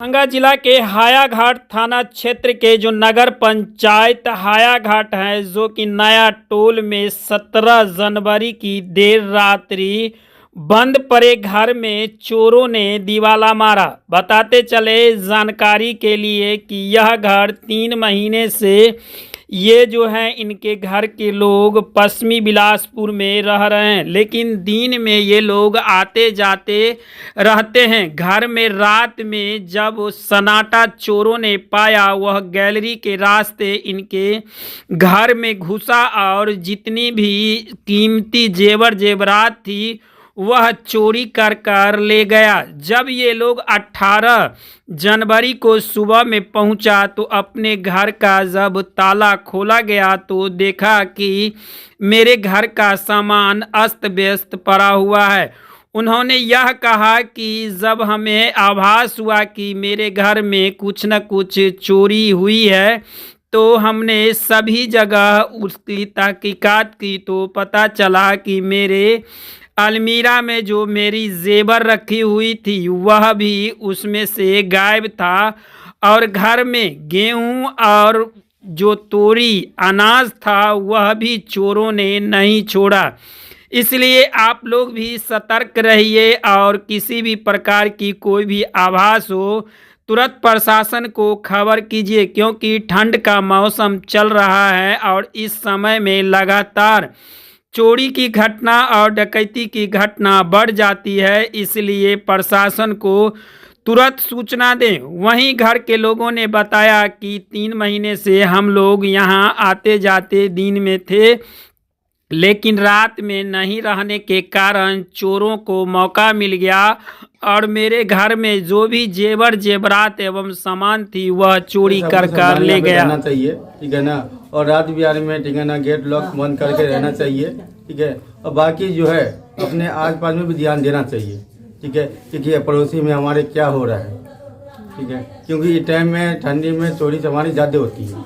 दरभंगा जिला के हायाघाट थाना क्षेत्र के जो नगर पंचायत हायाघाट है, जो कि नया टोल में 17 जनवरी की देर रात्रि बंद पड़े घर में चोरों ने दीवाला मारा। बताते चले जानकारी के लिए कि यह घर 3 महीने से ये जो है इनके घर के लोग पश्चिमी बिलासपुर में रह रहे हैं, लेकिन दिन में ये लोग आते जाते रहते हैं। घर में रात में जब सन्नाटा चोरों ने पाया, वह गैलरी के रास्ते इनके घर में घुसा और जितनी भी कीमती जेवर जेवरात थी वह चोरी कर कर ले गया। जब ये लोग 18 जनवरी को सुबह में पहुंचा तो अपने घर का जब ताला खोला गया तो देखा कि मेरे घर का सामान अस्त व्यस्त पड़ा हुआ है। उन्होंने यह कहा कि जब हमें आभास हुआ कि मेरे घर में कुछ न कुछ चोरी हुई है तो हमने सभी जगह उसकी तहकीकात की तो पता चला कि मेरे अलमीरा में जो मेरी जेवर रखी हुई थी वह भी उसमें से गायब था और घर में गेहूं और जो तोरी अनाज था वह भी चोरों ने नहीं छोड़ा। इसलिए आप लोग भी सतर्क रहिए और किसी भी प्रकार की कोई भी आभास हो तुरंत प्रशासन को खबर कीजिए, क्योंकि ठंड का मौसम चल रहा है और इस समय में लगातार चोरी की घटना और डकैती की घटना बढ़ जाती है। इसलिए प्रशासन को तुरंत सूचना दें। वहीं घर के लोगों ने बताया कि 3 महीने से हम लोग यहां आते जाते दिन में थे, लेकिन रात में नहीं रहने के कारण चोरों को मौका मिल गया और मेरे घर में जो भी जेवर जेवरात एवं सामान थी वह चोरी कर कर ले गया। रहना चाहिए, ठीक है ना। और रात बिहार में, ठीक है ना, गेट लॉक बंद करके रहना चाहिए, ठीक है। और बाकी जो है अपने आस पास में भी ध्यान देना चाहिए, ठीक है, क्योंकि पड़ोसी में हमारे क्या हो रहा है, ठीक है, क्योंकि इस टाइम में ठंडी में चोरी चमारी ज़्यादा होती है,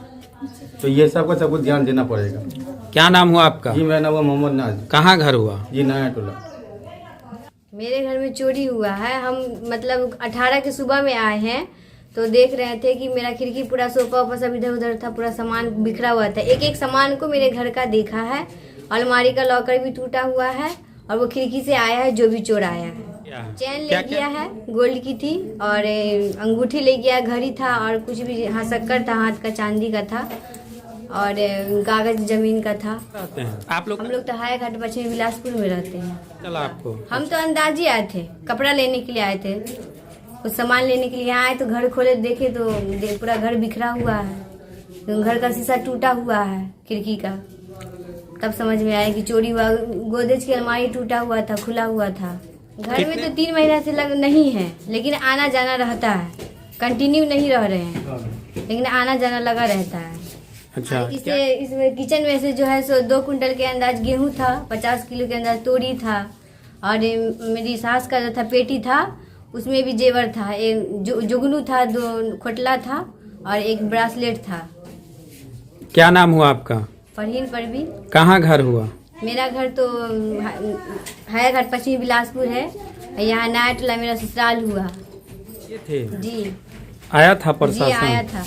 तो ये सब का सबको ध्यान देना पड़ेगा। क्या नाम हुआ आपका? जी मेरा नाम हुआ मोहम्मद नाज। कहाँ घर हुआ? जी नया टोला। मेरे घर में चोरी हुआ है। हम मतलब 18 के सुबह में आए हैं तो देख रहे थे कि मेरा खिड़की पूरा सोफा वोफा सब इधर उधर था, पूरा सामान बिखरा हुआ था। एक एक सामान को मेरे घर का देखा है। अलमारी का लॉकर भी टूटा हुआ है और वो खिड़की से आया है जो भी चोर आया है। चैन ले गया है, गोल्ड की थी, और अंगूठी ले गया, घड़ी था और कुछ भी, हाँ शक्कर था, हाथ का चांदी का था और कागज जमीन का था। आप लोग? हम लोग तो हायाघाट पश्चिमी बिलासपुर में रहते हैं। चला आपको? हम तो अंदाजी आए थे, कपड़ा लेने के लिए आए थे, कुछ सामान लेने के लिए आए तो घर खोले देखे तो पूरा घर बिखरा हुआ है, तो घर का शीशा टूटा हुआ है खिड़की का। तब समझ में आया कि चोरी हुआ। गोदरेज की अलमारी टूटा हुआ था, खुला हुआ था। घर में तो 3 महीना से लग नहीं है, लेकिन आना जाना रहता है, कंटिन्यू नहीं रह रहे हैं, लेकिन आना जाना लगा रहता है। अच्छा, इसमें किचन में से जो है सो 2 कुंटल के अंदाज गेहूं था, 50 किलो के अंदाज तोरी था और मेरी सास का जो था पेटी था उसमें भी जेवर था, एक जुगनू था, 2 खोटला था और एक ब्रासलेट था। क्या नाम हुआ आपका? परहीन परवीन। कहाँ घर हुआ? मेरा घर तो हायाघाट पश्चिमी बिलासपुर है। यहाँ नया टोला मेरा ससुराल हुआ। ये थे जी, आया था प्रशासन? जी आया था।